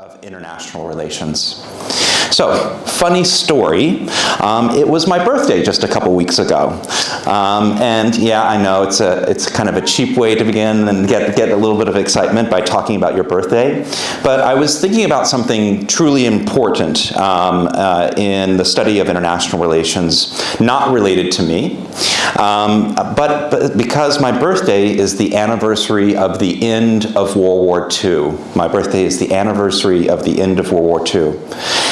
of international relations. So, funny story, it was my birthday just a couple weeks ago. And yeah, I know it's kind of a cheap way to begin and get a little bit of excitement by talking about your birthday. But I was thinking about something truly important in the study of international relations, not related to me, but because my birthday is the anniversary of the end of World War II. My birthday is the anniversary of the end of World War II.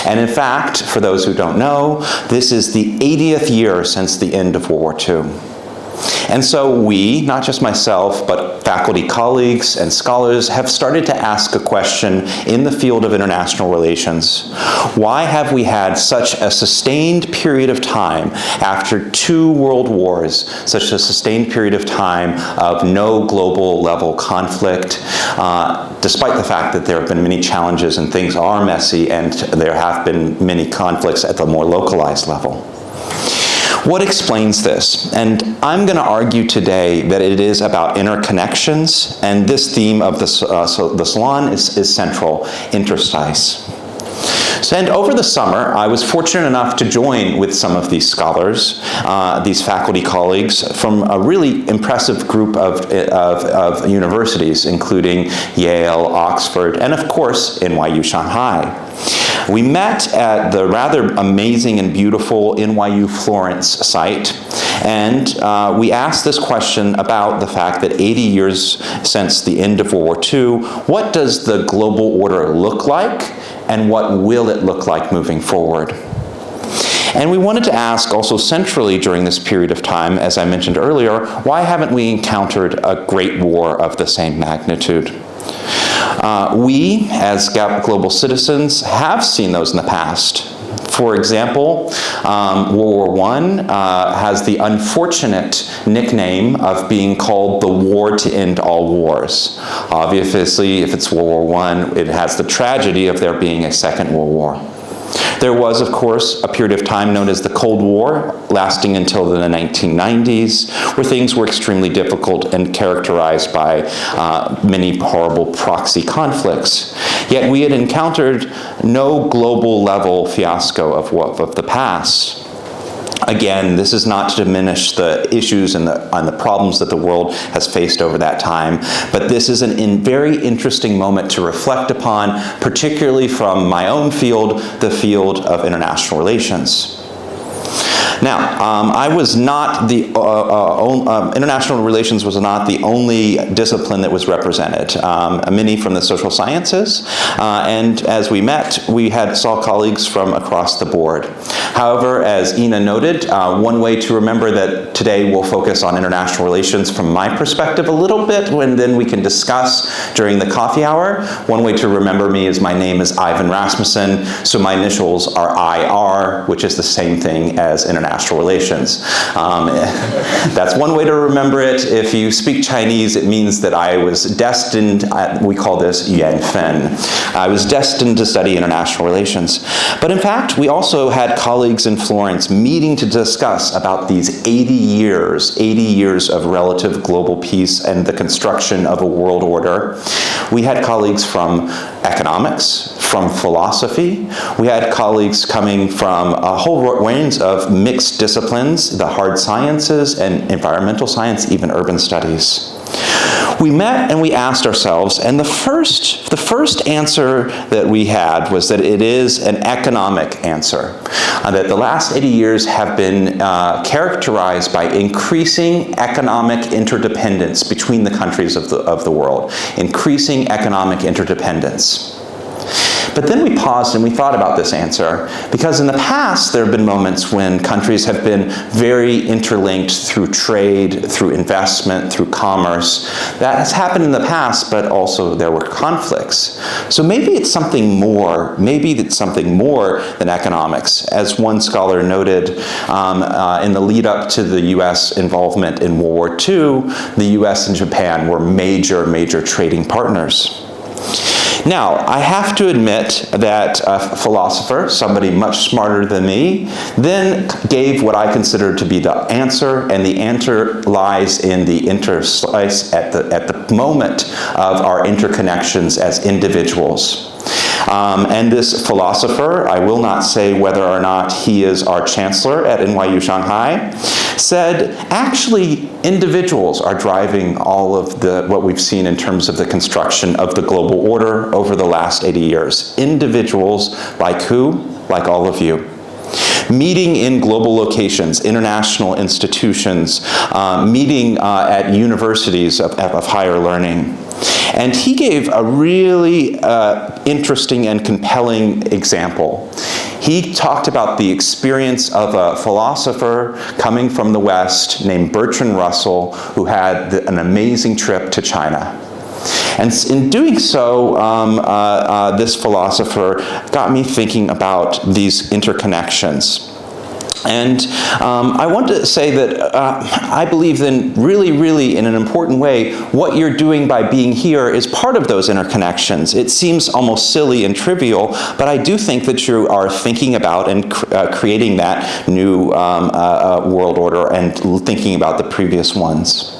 And in fact, for those who don't know, this is the 80th year since the end of World War II. And so we, not just myself, but faculty colleagues and scholars, have started to ask a question in the field of international relations. Why have we had such a sustained period of time after 2 world wars, such a sustained period of time of no global level conflict, despite the fact that there have been many challenges and things are messy and there have been many conflicts at the more localized level? What explains this? And I'm going to argue today that it is about interconnections, and this theme of the Salon is central, Interstice. And over the summer, I was fortunate enough to join with some of these scholars, these faculty colleagues, from a really impressive group of universities, including Yale, Oxford, and of course, NYU Shanghai. We met at the rather amazing and beautiful NYU Florence site, and we asked this question about the fact that 80 years since the end of World War II, what does the global order look like, and what will it look like moving forward? And we wanted to ask also centrally during this period of time, as I mentioned earlier, why haven't we encountered a great war of the same magnitude? We, as global citizens, have seen those in the past. For example, World War I has the unfortunate nickname of being called the war to end all wars. Obviously, if it's World War I, it has the tragedy of there being a Second World War. There was, of course, a period of time known as the Cold War, lasting until the 1990s, where things were extremely difficult and characterized by many horrible proxy conflicts. Yet we had encountered no global level fiasco of the past. Again, this is not to diminish the issues and the problems that the world has faced over that time, but this is a very interesting moment to reflect upon, particularly from my own field, the field of international relations. Now, I was not the, international relations was not the only discipline that was represented. Many from the social sciences, and as we met, we saw colleagues from across the board. However, as Ina noted, one way to remember that today we'll focus on international relations from my perspective a little bit, and then we can discuss during the coffee hour. One way to remember me is my name is Ivan Rasmussen, so my initials are IR, which is the same thing as international relations. That's one way to remember it. If you speak Chinese, it means that I was destined, we call this Yan Fen. I was destined to study international relations. But in fact, we also had colleagues in Florence meeting to discuss about these 80 years of relative global peace and the construction of a world order. We had colleagues from economics, from philosophy. We had colleagues coming from a whole range of mixed disciplines, the hard sciences and environmental science, even urban studies. We met and we asked ourselves, and the first answer that we had was that it is an economic answer, that the last 80 years have been characterized by increasing economic interdependence between the countries of the world, increasing economic interdependence. But then we paused and we thought about this answer, because in the past there have been moments when countries have been very interlinked through trade, through investment, through commerce. That has happened in the past, but also there were conflicts. So maybe it's something more. Maybe it's something more than economics. As one scholar noted, in the lead up to the US involvement in World War II, the US and Japan were major trading partners. Now, I have to admit that a philosopher, somebody much smarter than me, then gave what I consider to be the answer, and the answer lies in the interstice at the moment of our interconnections as individuals. And this philosopher, I will not say whether or not he is our chancellor at NYU Shanghai, said actually individuals are driving all of what we've seen in terms of the construction of the global order over the last 80 years. Individuals like who? Like all of you. Meeting in global locations, international institutions, meeting at universities of higher learning. And he gave a really interesting and compelling example. He talked about the experience of a philosopher coming from the West named Bertrand Russell, who had an amazing trip to China. And in doing so, this philosopher got me thinking about these interconnections. And I want to say that I believe then really in an important way, what you're doing by being here is part of those interconnections. It seems almost silly and trivial, but I do think that you are thinking about and creating that new world order and thinking about the previous ones.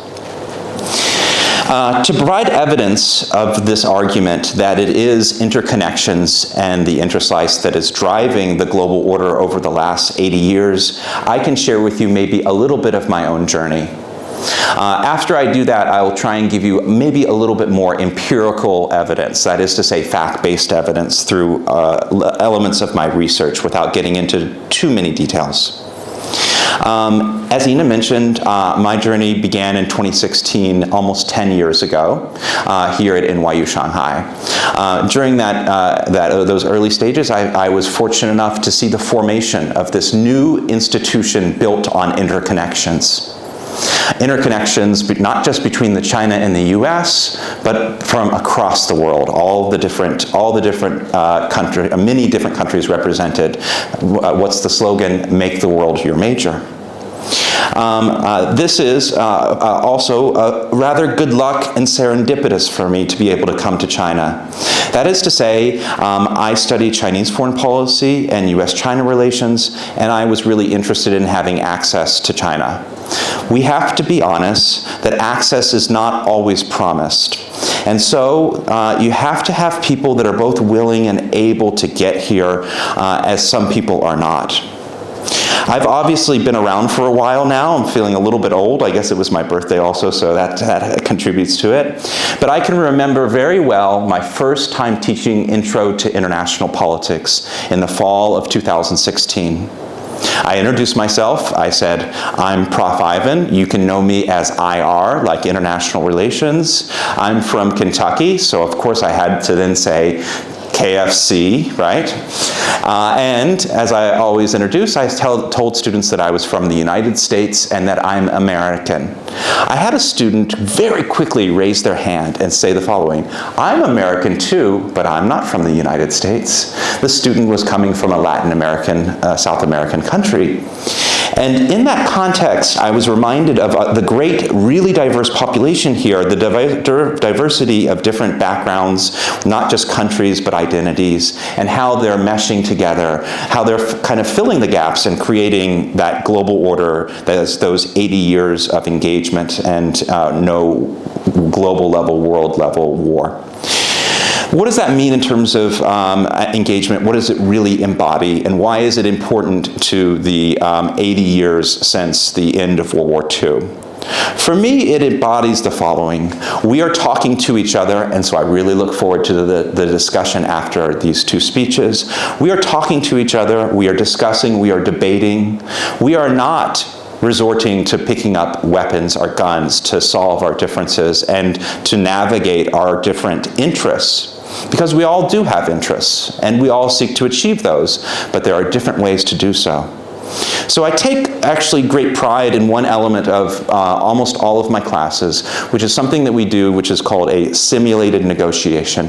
To provide evidence of this argument that it is interconnections and the interstice that is driving the global order over the last 80 years, I can share with you maybe a little bit of my own journey. After I do that, I will try and give you maybe a little bit more empirical evidence, that is to say fact-based evidence through elements of my research without getting into too many details. As Ina mentioned, my journey began in 2016, almost 10 years ago, here at NYU Shanghai. During those early stages, I was fortunate enough to see the formation of this new institution built on interconnections. Interconnections, not just between China and the U.S., but from across the world, all the different countries, many different countries represented. What's the slogan? Make the world your major. This is also rather good luck and serendipitous for me to be able to come to China. That is to say, I studied Chinese foreign policy and U.S.-China relations, and I was really interested in having access to China. We have to be honest that access is not always promised. And so you have to have people that are both willing and able to get here, as some people are not. I've obviously been around for a while now. I'm feeling a little bit old. I guess it was my birthday also, so that contributes to it. But I can remember very well my first time teaching Intro to International Politics in the fall of 2016. I introduced myself. I said, I'm Prof. Ivan. You can know me as IR, like International Relations. I'm from Kentucky, so of course I had to then say KFC, right? And as I always introduce, I told students that I was from the United States and that I'm American. I had a student very quickly raise their hand and say the following: I'm American too, but I'm not from the United States. The student was coming from a Latin American, South American country. And in that context, I was reminded of the great, really diverse population here, the diversity of different backgrounds, not just countries, but identities, and how they're meshing together, how they're kind of filling the gaps and creating that global order that is those 80 years of engagement and no global level, world level war. What does that mean in terms of engagement? What does it really embody? And why is it important to the 80 years since the end of World War II? For me, it embodies the following. We are talking to each other, and so I really look forward to the discussion after these two speeches. We are talking to each other, we are discussing, we are debating. We are not resorting to picking up weapons or guns to solve our differences and to navigate our different interests. Because we all do have interests, and we all seek to achieve those, but there are different ways to do so. So I take actually great pride in one element of almost all of my classes, which is something that we do, which is called a simulated negotiation.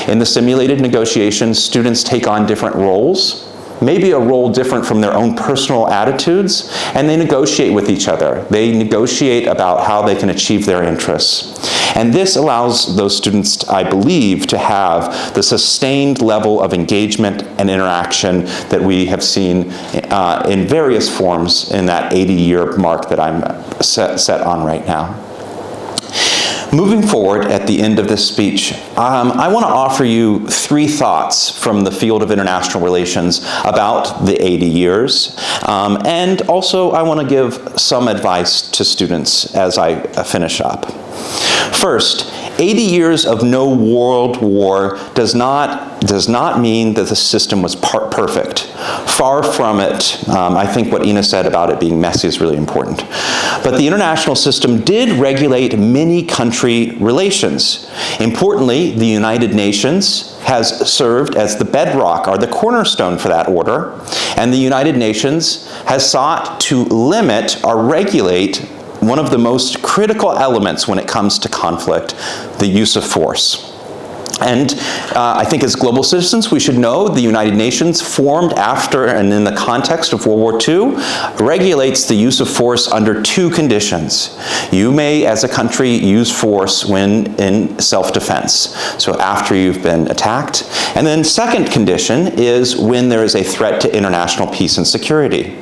In the simulated negotiation, students take on different roles, maybe a role different from their own personal attitudes, and they negotiate with each other. They negotiate about how they can achieve their interests. And this allows those students, I believe, to have the sustained level of engagement and interaction that we have seen in various forms in that 80-year mark that I'm set on right now. Moving forward at the end of this speech, I want to offer you 3 thoughts from the field of international relations about the 80 years. And also I want to give some advice to students as I finish up. First, 80 years of no world war does not mean that the system was perfect. Far from it. I think what Ina said about it being messy is really important. But the international system did regulate many country relations. Importantly, the United Nations has served as the bedrock or the cornerstone for that order, and the United Nations has sought to limit or regulate one of the most critical elements when it comes to conflict, the use of force. And I think as global citizens, we should know the United Nations, formed after and in the context of World War II, regulates the use of force under 2 conditions. You may, as a country, use force when in self-defense, so after you've been attacked. And then second condition is when there is a threat to international peace and security.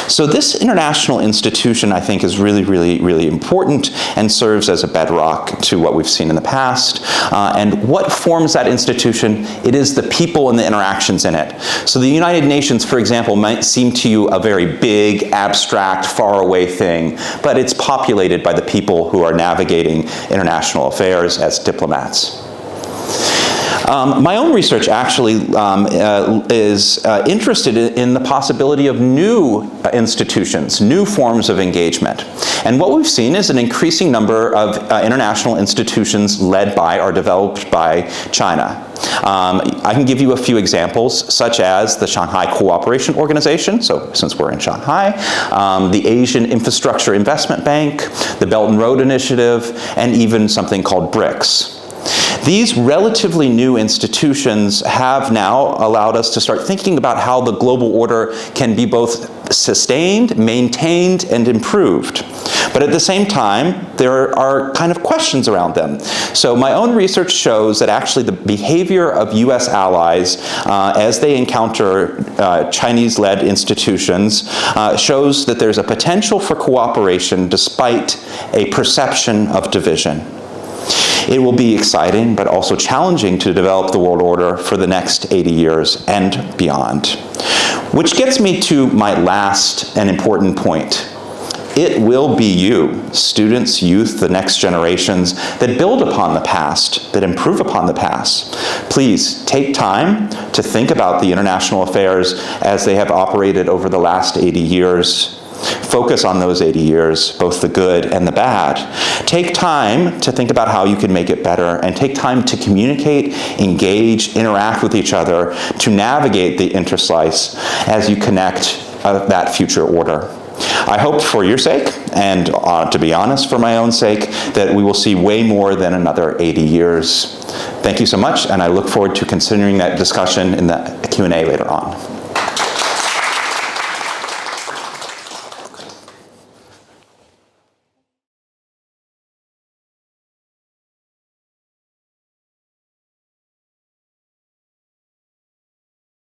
So this international institution, I think, is really, really, really important and serves as a bedrock to what we've seen in the past. And what forms that institution? It is the people and the interactions in it. So the United Nations, for example, might seem to you a very big, abstract, faraway thing, but it's populated by the people who are navigating international affairs as diplomats. My own research actually is interested in the possibility of new institutions, new forms of engagement. And what we've seen is an increasing number of international institutions led by or developed by China. I can give you a few examples, such as the Shanghai Cooperation Organization, so since we're in Shanghai, the Asian Infrastructure Investment Bank, the Belt and Road Initiative, and even something called BRICS. These relatively new institutions have now allowed us to start thinking about how the global order can be both sustained, maintained, and improved. But at the same time, there are kind of questions around them. So my own research shows that actually the behavior of US allies as they encounter Chinese-led institutions shows that there's a potential for cooperation despite a perception of division. It will be exciting, but also challenging to develop the world order for the next 80 years and beyond. Which gets me to my last and important point. It will be you, students, youth, the next generations, that build upon the past, that improve upon the past. Please take time to think about the international affairs as they have operated over the last 80 years. Focus on those 80 years, both the good and the bad. Take time to think about how you can make it better, and take time to communicate, engage, interact with each other to navigate the interstice as you connect that future order. I hope for your sake, and to be honest, for my own sake, that we will see way more than another 80 years. Thank you so much, and I look forward to continuing that discussion in the Q&A later on.